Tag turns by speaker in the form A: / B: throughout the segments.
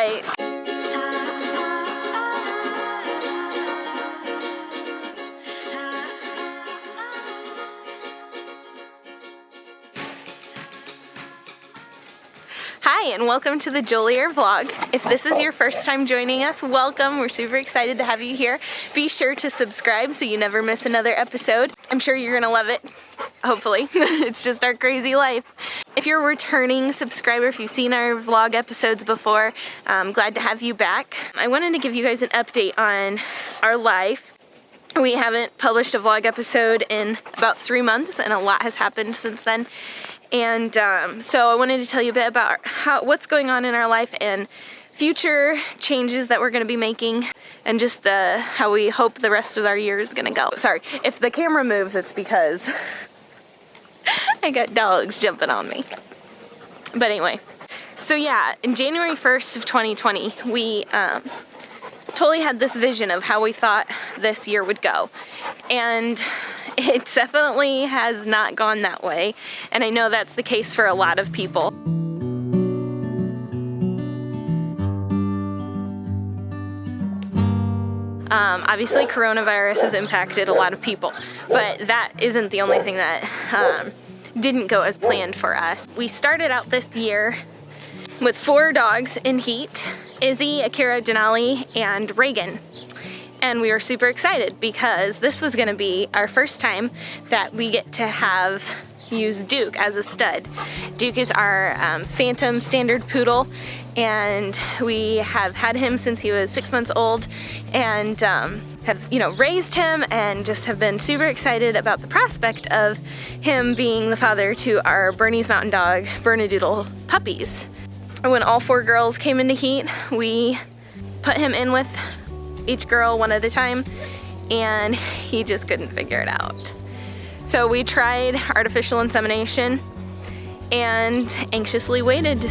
A: right. Hi, and welcome to the Joley Aire vlog. If this is your first time joining us, welcome. We're super excited to have you here. Be sure to subscribe so you never miss another episode. I'm sure you're gonna love it, hopefully. It's just our crazy life. If you're a returning subscriber, if you've seen our vlog episodes before, I'm glad to have you back. I wanted to give you guys an update on our life. We haven't published a vlog episode in about 3 months, and a lot has happened since then. And so I wanted to tell you a bit about what's going on in our life and future changes that we're going to be making, and just how we hope the rest of our year is going to go. Sorry, if the camera moves, it's because I got dogs jumping on me. But anyway, so yeah, in January 1st of 2020, we totally had this vision of how we thought this year would go. And it definitely has not gone that way. And I know that's the case for a lot of people. Obviously, coronavirus has impacted a lot of people, but that isn't the only thing that didn't go as planned for us. We started out this year with 4 dogs in heat: Izzy, Akira, Denali, and Reagan. And we were super excited because this was going to be our first time that we get to use Duke as a stud. Duke is our Phantom Standard Poodle, and we have had him since he was 6 months old, and have raised him, and just have been super excited about the prospect of him being the father to our Bernese Mountain Dog Bernedoodle puppies. When all 4 girls came into heat, we put him in with each girl one at a time, and he just couldn't figure it out. So we tried artificial insemination and anxiously waited.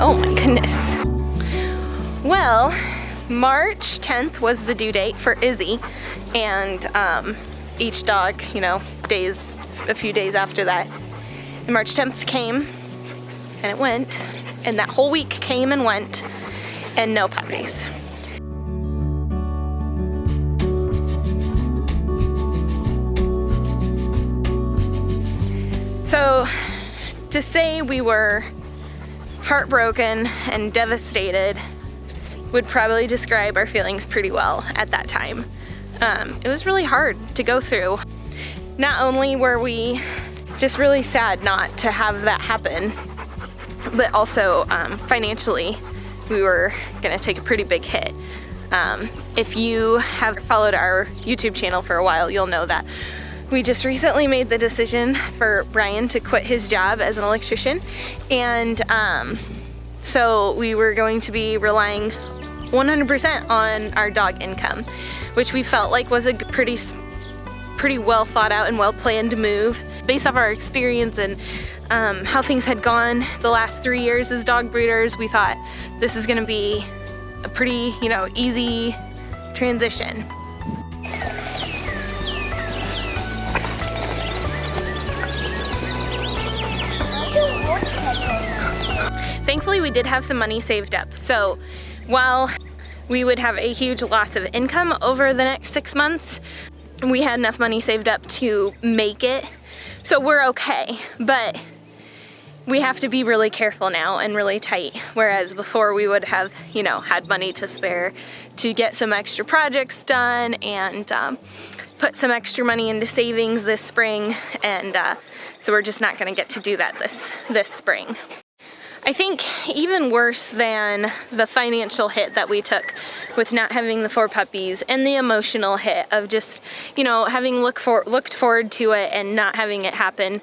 A: Oh my goodness. Well, March 10th was the due date for Izzy, and each dog, a few days after that. And March 10th came, and it went, and that whole week came and went, and no puppies. So, to say we were heartbroken and devastated would probably describe our feelings pretty well at that time. It was really hard to go through. Not only were we just really sad not to have that happen, but also financially, we were gonna take a pretty big hit. If you have followed our YouTube channel for a while, you'll know that we just recently made the decision for Brian to quit his job as an electrician, and so we were going to be relying 100% on our dog income, which we felt like was a pretty well thought out and well planned move. Based off our experience and how things had gone the last 3 years as dog breeders, we thought this is gonna be a pretty, easy transition. Thankfully, we did have some money saved up. So while we would have a huge loss of income over the next 6 months, we had enough money saved up to make it. So we're okay, but we have to be really careful now and really tight. Whereas before we would have, had money to spare to get some extra projects done and put some extra money into savings this spring. And so we're just not gonna get to do that this spring. I think even worse than the financial hit that we took with not having the 4 puppies, and the emotional hit of just, having looked forward to it and not having it happen,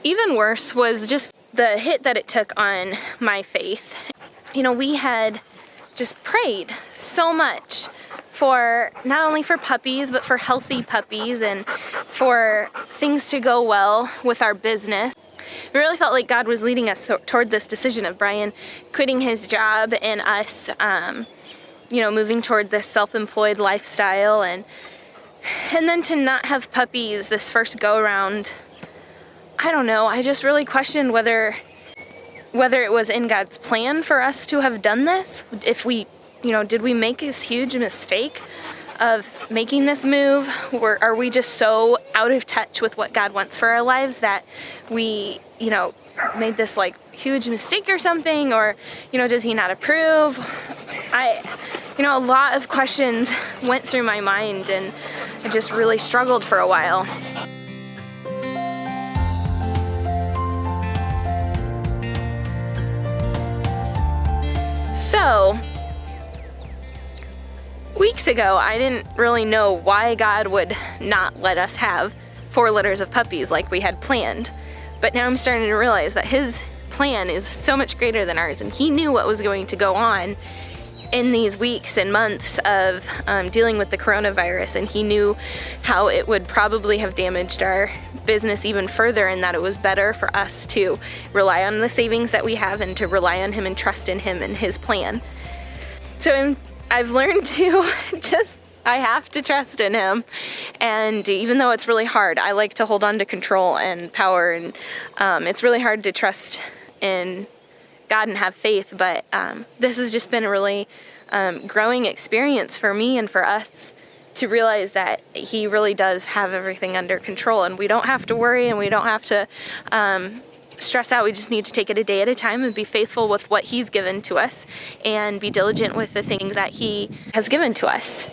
A: even worse was just the hit that it took on my faith. We had just prayed so much for not only for puppies, but for healthy puppies and for things to go well with our business. We really felt like God was leading us toward this decision of Brian quitting his job and us, moving toward this self-employed lifestyle. And And then to not have puppies this first go around, I don't know, I just really questioned whether it was in God's plan for us to have done this. If we, did we make this huge mistake of making this move? Or are we just so out of touch with what God wants for our lives that we, made this like huge mistake or something? Or, does he not approve? A lot of questions went through my mind, and I just really struggled for a while. So, weeks ago, I didn't really know why God would not let us have 4 litters of puppies like we had planned. But now I'm starting to realize that his plan is so much greater than ours, and he knew what was going to go on in these weeks and months of dealing with the coronavirus, and he knew how it would probably have damaged our business even further, and that it was better for us to rely on the savings that we have and to rely on him and trust in him and his plan. So I've learned to I have to trust in him, and even though it's really hard, I like to hold on to control and power, and it's really hard to trust in God and have faith, but this has just been a really growing experience for me and for us to realize that he really does have everything under control, and we don't have to worry, and we don't have to stress out. We just need to take it a day at a time and be faithful with what he's given to us and be diligent with the things that he has given to us.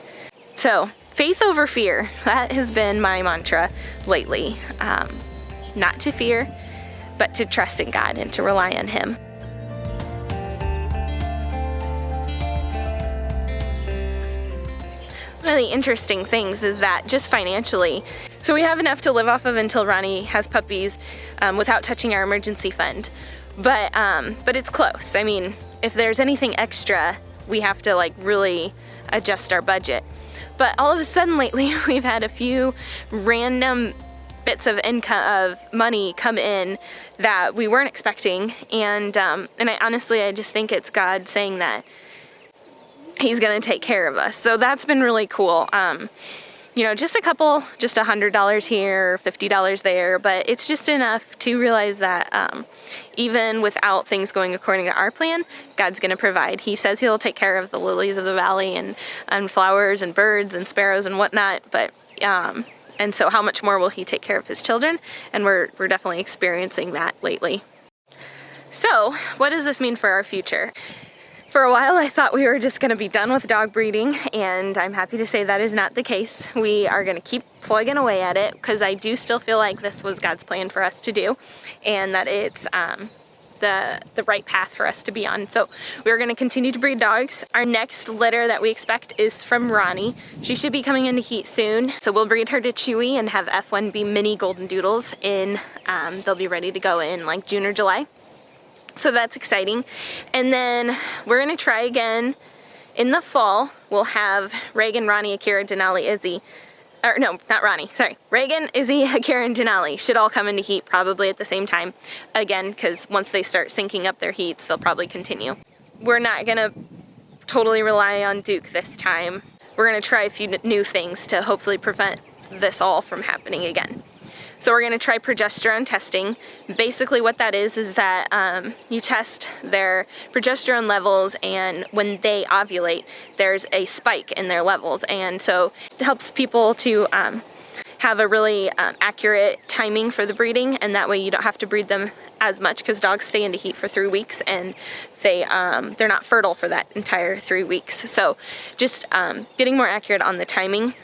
A: So, faith over fear, that has been my mantra lately. Not to fear, but to trust in God and to rely on him. One of the interesting things is that just financially, so we have enough to live off of until Ronnie has puppies without touching our emergency fund. But it's close. I mean, if there's anything extra, we have to really adjust our budget. But all of a sudden lately, we've had a few random bits of income, of money come in that we weren't expecting, and I just think it's God saying that he's going to take care of us. So that's been really cool. Just $100 here, $50 there, but it's just enough to realize that even without things going according to our plan, God's going to provide. He says he'll take care of the lilies of the valley and flowers and birds and sparrows and whatnot, but and so how much more will he take care of his children? And we're definitely experiencing that lately. So what does this mean for our future? For a while, I thought we were just going to be done with dog breeding, and I'm happy to say that is not the case. We are going to keep plugging away at it because I do still feel like this was God's plan for us to do, and that it's the right path for us to be on. So we're going to continue to breed dogs. Our next litter that we expect is from Ronnie. She should be coming into heat soon, so we'll breed her to Chewy and have F1B mini golden doodles in. They'll be ready to go in like June or July. So that's exciting. And then we're going to try again in the fall. We'll have Reagan, Ronnie, Akira, Denali, Izzy. Or no, not Ronnie, sorry. Reagan, Izzy, Akira, and Denali should all come into heat probably at the same time. Again, because once they start syncing up their heats, they'll probably continue. We're not going to totally rely on Duke this time. We're going to try a few new things to hopefully prevent this all from happening again. So we're going to try progesterone testing. Basically what that is that you test their progesterone levels, and when they ovulate, there's a spike in their levels. And so it helps people to have a really accurate timing for the breeding, and that way you don't have to breed them as much because dogs stay into heat for 3 weeks, and they're not fertile for that entire 3 weeks. So just getting more accurate on the timing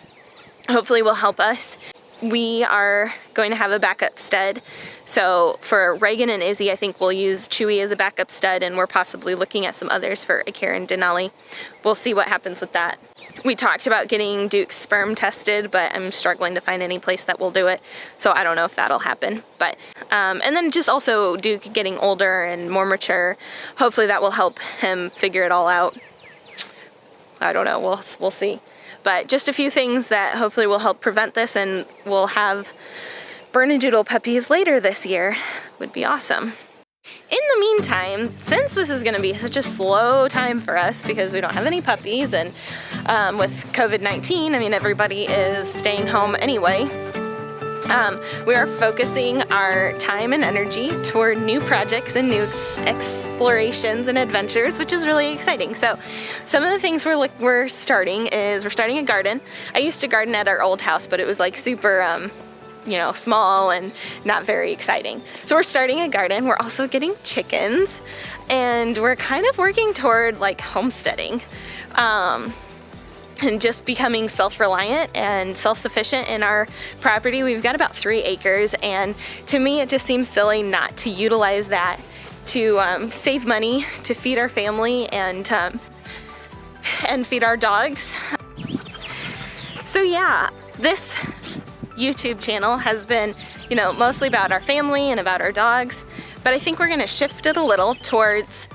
A: hopefully will help us. We are going to have a backup stud. So for Reagan and Izzy, I think we'll use Chewy as a backup stud, and we're possibly looking at some others for Akira and Denali. We'll see what happens with that. We talked about getting Duke's sperm tested, but I'm struggling to find any place that will do it. So I don't know if that'll happen. But and then just also Duke getting older and more mature. Hopefully that will help him figure it all out. I don't know. We'll see. But just a few things that hopefully will help prevent this, and we'll have Bernedoodle puppies later this year. Would be awesome. In the meantime, since this is going to be such a slow time for us because we don't have any puppies, and with COVID-19, I mean, everybody is staying home anyway, we are focusing our time and energy toward new projects and new explorations and adventures, which is really exciting. So some of the things we're starting a garden. I used to garden at our old house, but it was like super small and not very exciting. So we're starting a garden. We're also getting chickens, and we're kind of working toward like homesteading. And just becoming self-reliant and self-sufficient in our property. We've got about 3 acres, and to me it just seems silly not to utilize that to save money to feed our family and feed our dogs. So yeah, this YouTube channel has been, mostly about our family and about our dogs, but I think we're gonna shift it a little towards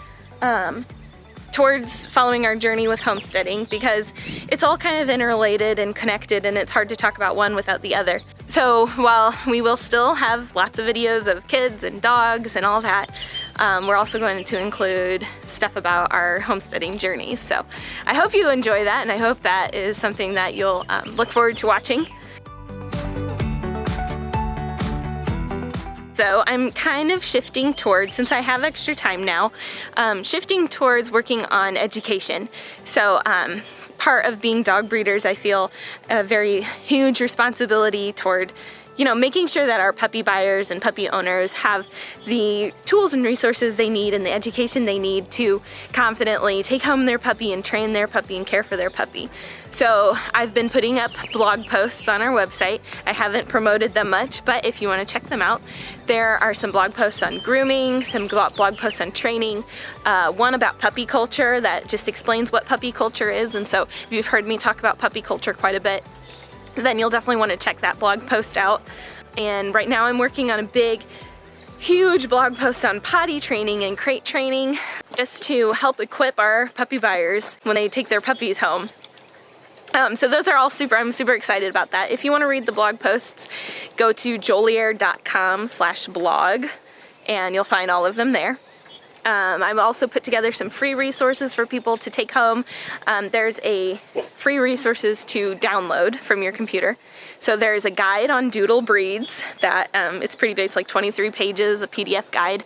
A: following our journey with homesteading, because it's all kind of interrelated and connected, and it's hard to talk about one without the other. So while we will still have lots of videos of kids and dogs and all that, we're also going to include stuff about our homesteading journeys. So I hope you enjoy that, and I hope that is something that you'll look forward to watching. So I'm kind of shifting towards, since I have extra time now, shifting towards working on education. So part of being dog breeders, I feel a very huge responsibility toward making sure that our puppy buyers and puppy owners have the tools and resources they need and the education they need to confidently take home their puppy and train their puppy and care for their puppy. So I've been putting up blog posts on our website. I haven't promoted them much, but if you want to check them out, there are some blog posts on grooming, some blog posts on training, one about puppy culture that just explains what puppy culture is. And so if you've heard me talk about puppy culture quite a bit, then you'll definitely want to check that blog post out. And right now I'm working on a huge blog post on potty training and crate training, just to help equip our puppy buyers when they take their puppies home. So those are all I'm super excited about that. If you want to read the blog posts, go to jolyer.com/blog, and you'll find all of them there. I've also put together some free resources for people to take home. There's a free resources to download from your computer. So there's a guide on doodle breeds that it's pretty big. It's like 23 pages, a PDF guide.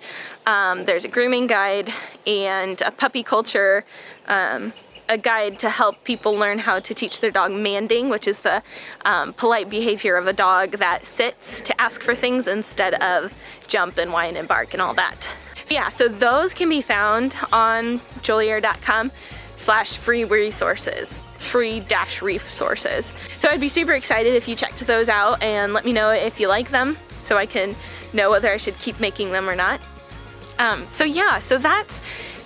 A: There's a grooming guide and a puppy culture, a guide to help people learn how to teach their dog manding, which is the polite behavior of a dog that sits to ask for things instead of jump and whine and bark and all that. Yeah, so those can be found on jolyer.com/free resources, free-resources. So I'd be super excited if you checked those out and let me know if you like them, so I can know whether I should keep making them or not. So that's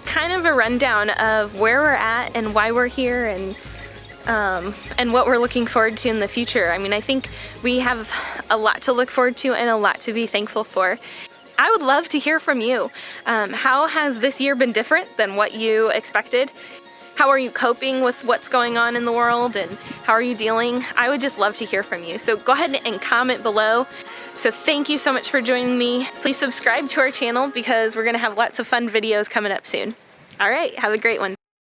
A: kind of a rundown of where we're at and why we're here, and what we're looking forward to in the future. I mean, I think we have a lot to look forward to and a lot to be thankful for. I would love to hear from you. How has this year been different than what you expected? How are you coping with what's going on in the world, and how are you dealing? I would just love to hear from you. So go ahead and comment below. So thank you so much for joining me. Please subscribe to our channel because we're gonna have lots of fun videos coming up soon. All right, have a great one.